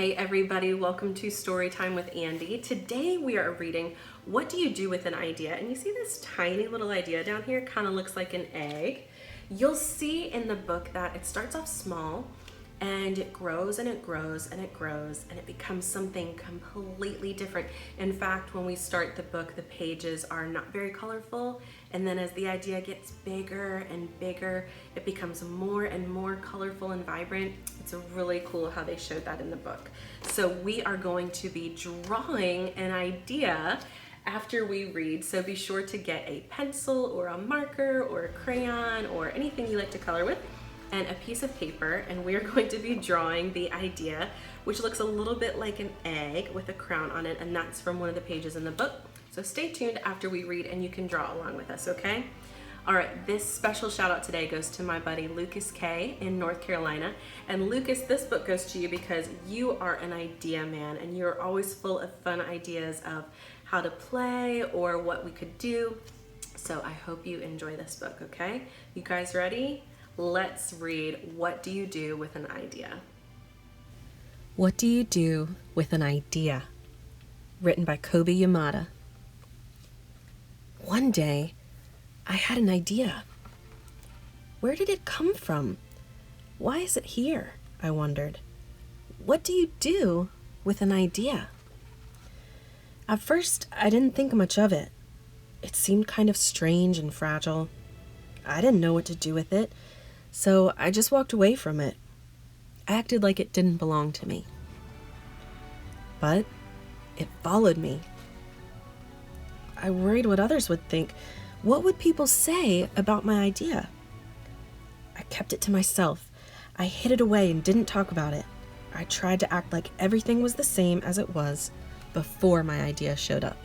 Hey everybody, welcome to Storytime with Andy. Today we are reading What Do You Do with an Idea? And you see this tiny little idea down here, kind of looks like an egg. You'll see in the book that it starts off small and it grows and it grows and it grows and it becomes something completely different. In fact, when we start the book, the pages are not very colorful, and then as the idea gets bigger and bigger, it becomes more and more colorful and vibrant. It's really cool how they showed that in the book. So we are going to be drawing an idea after we read, so be sure to get a pencil or a marker or a crayon or anything you like to color with, and a piece of paper, and we're going to be drawing the idea, which looks a little bit like an egg with a crown on it, and that's from one of the pages in the book. So stay tuned after we read and you can draw along with us, okay? All right, this special shout out today goes to my buddy Lucas K in North Carolina. And Lucas, this book goes to you because you are an idea man and you're always full of fun ideas of how to play or what we could do. So I hope you enjoy this book, okay? You guys ready? Let's read What Do You Do with an Idea? What do you do with an idea? Written by Kobe Yamada. One day, I had an idea. Where did it come from? Why is it here? I wondered. What do you do with an idea? At first, I didn't think much of it. It seemed kind of strange and fragile. I didn't know what to do with it, so I just walked away from it. I acted like it didn't belong to me. But it followed me. I worried what others would think. What would people say about my idea? I kept it to myself. I hid it away and didn't talk about it. I tried to act like everything was the same as it was before my idea showed up.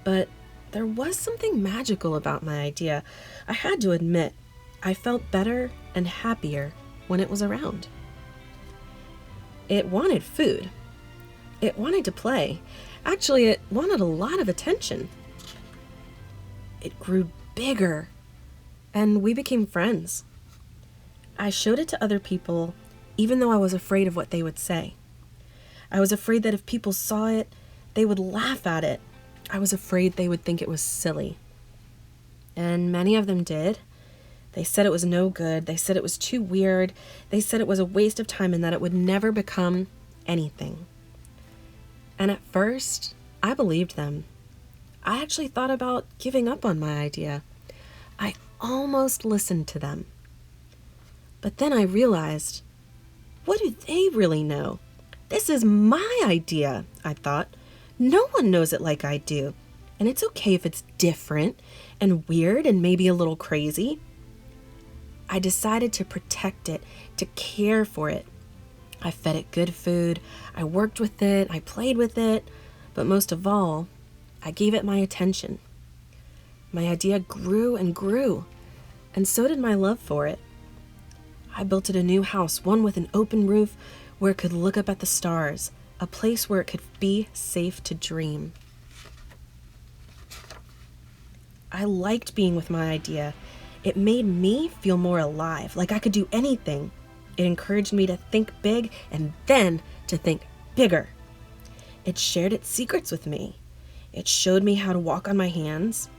But there was something magical about my idea. I had to admit, I felt better and happier when it was around. It wanted food. It wanted to play. Actually, it wanted a lot of attention. It grew bigger, and we became friends. I showed it to other people, even though I was afraid of what they would say. I was afraid that if people saw it, they would laugh at it. I was afraid they would think it was silly. And many of them did. They said it was no good. They said it was too weird. They said it was a waste of time and that it would never become anything. And at first, I believed them. I actually thought about giving up on my idea. I almost listened to them. But then I realized, what do they really know? This is my idea, I thought. No one knows it like I do. And it's okay if it's different and weird and maybe a little crazy. I decided to protect it, to care for it. I fed it good food, I worked with it, I played with it, but most of all, I gave it my attention. My idea grew and grew, and so did my love for it. I built it a new house, one with an open roof where it could look up at the stars, a place where it could be safe to dream. I liked being with my idea. It made me feel more alive, like I could do anything. It encouraged me to think big and then to think bigger. It shared its secrets with me. It showed me how to walk on my hands.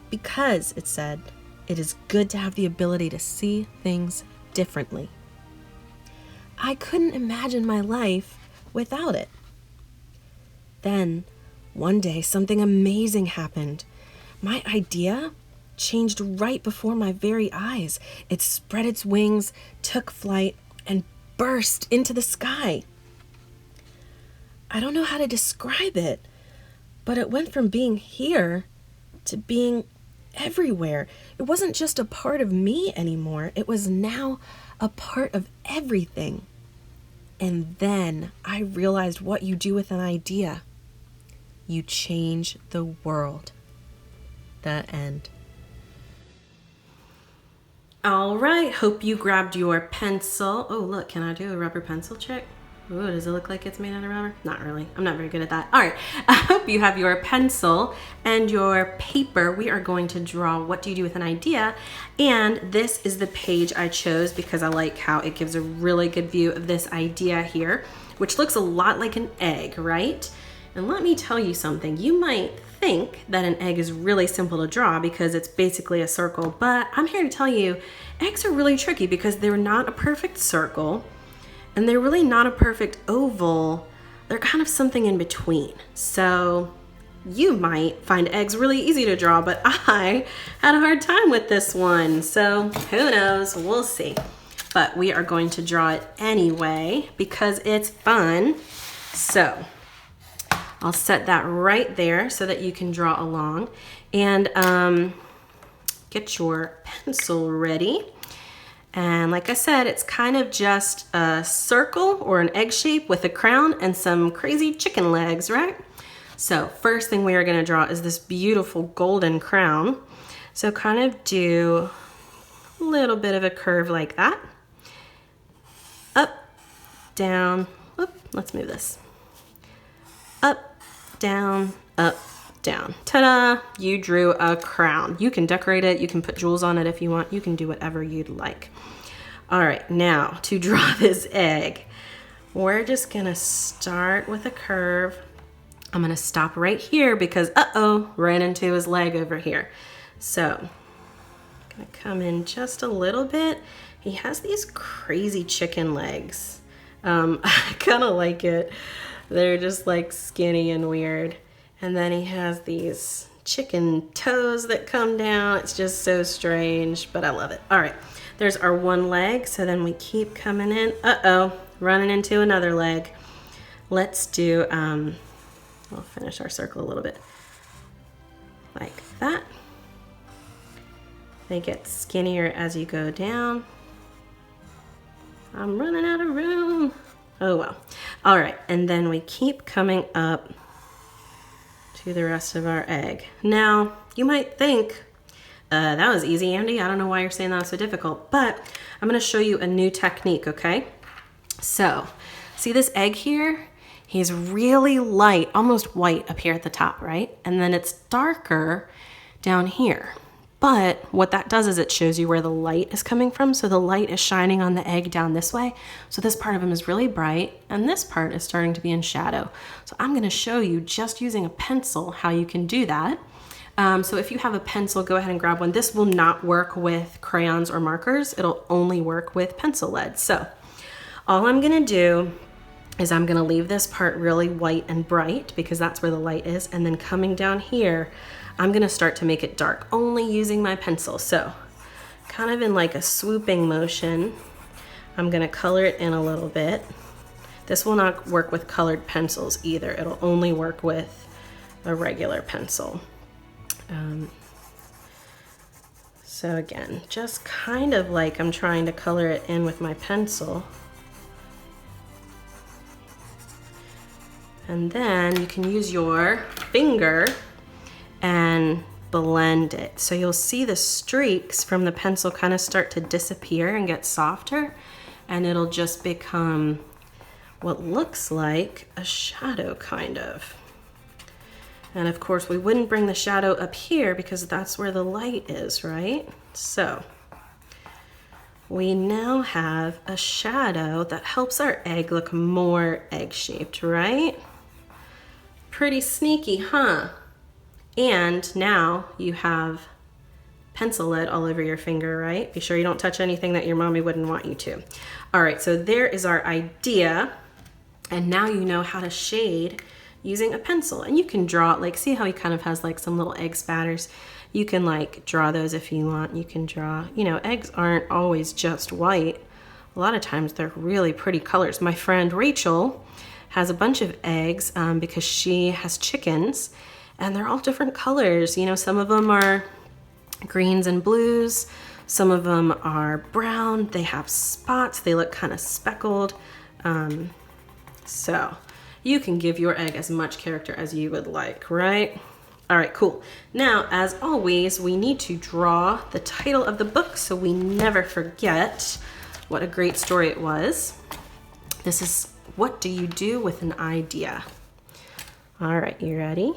Because, it said, it is good to have the ability to see things differently. I couldn't imagine my life without it. Then, one day, something amazing happened. My idea changed right before my very eyes. It spread its wings, took flight, and burst into the sky. I don't know how to describe it, but it went from being here to being everywhere. It wasn't just a part of me anymore. It was now a part of everything. And then I realized what you do with an idea. You change the world. The end. All right, hope you grabbed your pencil. Oh, look, can I do a rubber pencil check? Ooh, does it look like it's made out of rubber? Not really. I'm not very good at that. All right, I hope you have your pencil and your paper. We are going to draw what do you do with an idea. And this is the page I chose because I like how it gives a really good view of this idea here, which looks a lot like an egg, right? And let me tell you something. You might think that an egg is really simple to draw because it's basically a circle, but I'm here to tell you eggs are really tricky because they're not a perfect circle. And they're really not a perfect oval. They're kind of something in between. So you might find eggs really easy to draw, but I had a hard time with this one. So who knows, we'll see. But we are going to draw it anyway because it's fun. So I'll set that right there so that you can draw along. And get your pencil ready. And like I said, it's kind of just a circle or an egg shape with a crown and some crazy chicken legs, right? So first thing we are gonna draw is this beautiful golden crown. So kind of do a little bit of a curve like that. Up, down, whoop, let's move this. Up, down, up, down. Ta-da, you drew a crown. You can decorate it, you can put jewels on it if you want, you can do whatever you'd like. All right, now to draw this egg, we're just gonna start with a curve. I'm gonna stop right here because, ran into his leg over here. So, I'm gonna come in just a little bit. He has these crazy chicken legs. I kinda like it. They're just like skinny and weird. And then he has these chicken toes that come down. It's just so strange, but I love it. All right, there's our one leg. So then we keep coming in. Running into another leg. Let's do, we'll finish our circle a little bit like that. They get skinnier as you go down. I'm running out of room. Oh well. All right, and then we keep coming up to the rest of our egg. Now, you might think, that was easy, Andy. I don't know why you're saying that was so difficult, but I'm gonna show you a new technique, okay? So, see this egg here? He's really light, almost white up here at the top, right? And then it's darker down here. But what that does is it shows you where the light is coming from. So the light is shining on the egg down this way. So this part of him is really bright and this part is starting to be in shadow. So I'm gonna show you just using a pencil how you can do that. So if you have a pencil, go ahead and grab one. This will not work with crayons or markers. It'll only work with pencil lead. So all I'm gonna do is I'm gonna leave this part really white and bright because that's where the light is. And then coming down here, I'm gonna start to make it dark, only using my pencil. So kind of in like a swooping motion, I'm gonna color it in a little bit. This will not work with colored pencils either. It'll only work with a regular pencil. So again, just kind of like I'm trying to color it in with my pencil. And then you can use your finger and blend it. So you'll see the streaks from the pencil kind of start to disappear and get softer, and it'll just become what looks like a shadow kind of. And of course we wouldn't bring the shadow up here because that's where the light is, right? So we now have a shadow that helps our egg look more egg-shaped, right? Pretty sneaky, huh? And now you have pencil lead all over your finger, right? Be sure you don't touch anything that your mommy wouldn't want you to. All right, so there is our idea. And now you know how to shade using a pencil. And you can draw it, like, see how he kind of has like some little egg spatters? You can like draw those if you want. You can draw, you know, eggs aren't always just white. A lot of times they're really pretty colors. My friend Rachel has a bunch of eggs because she has chickens, and they're all different colors. You know, some of them are greens and blues, some of them are brown, they have spots, they look kind of speckled. So you can give your egg as much character as you would like, right? All right, cool. Now, as always, we need to draw the title of the book so we never forget what a great story it was. This is What do you do with an idea? All right, you ready?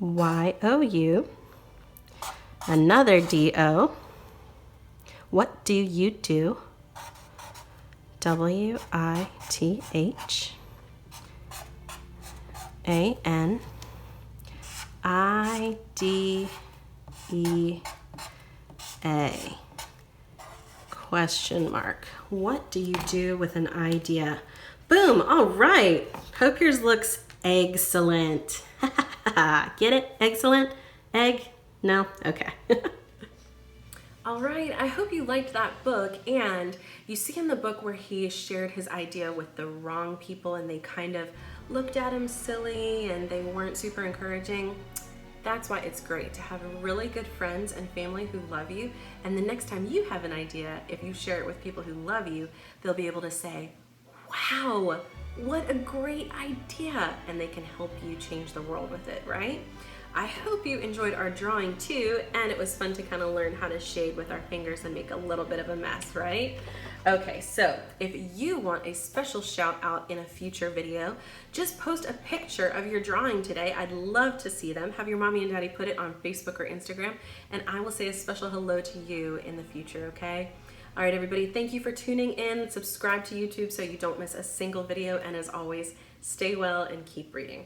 WHATDOYOU. Another DO. What do you do? WITHANIDEA. Question mark. What do you do with an idea? Boom! All right. Hope yours looks excellent. Get it? Excellent? Egg? No? Okay. All right, I hope you liked that book, and you see in the book where he shared his idea with the wrong people and they kind of looked at him silly and they weren't super encouraging. That's why it's great to have really good friends and family who love you, and the next time you have an idea, if you share it with people who love you, they'll be able to say, wow, what a great idea, and they can help you change the world with it, right? I hope you enjoyed our drawing too, and it was fun to kind of learn how to shade with our fingers and make a little bit of a mess, right? Okay, so if you want a special shout out in a future video, just post a picture of your drawing today. I'd love to see them. Have your mommy and daddy put it on Facebook or Instagram, and I will say a special hello to you in the future, okay? All right, everybody, thank you for tuning in. Subscribe to YouTube so you don't miss a single video, and as always, stay well and keep reading.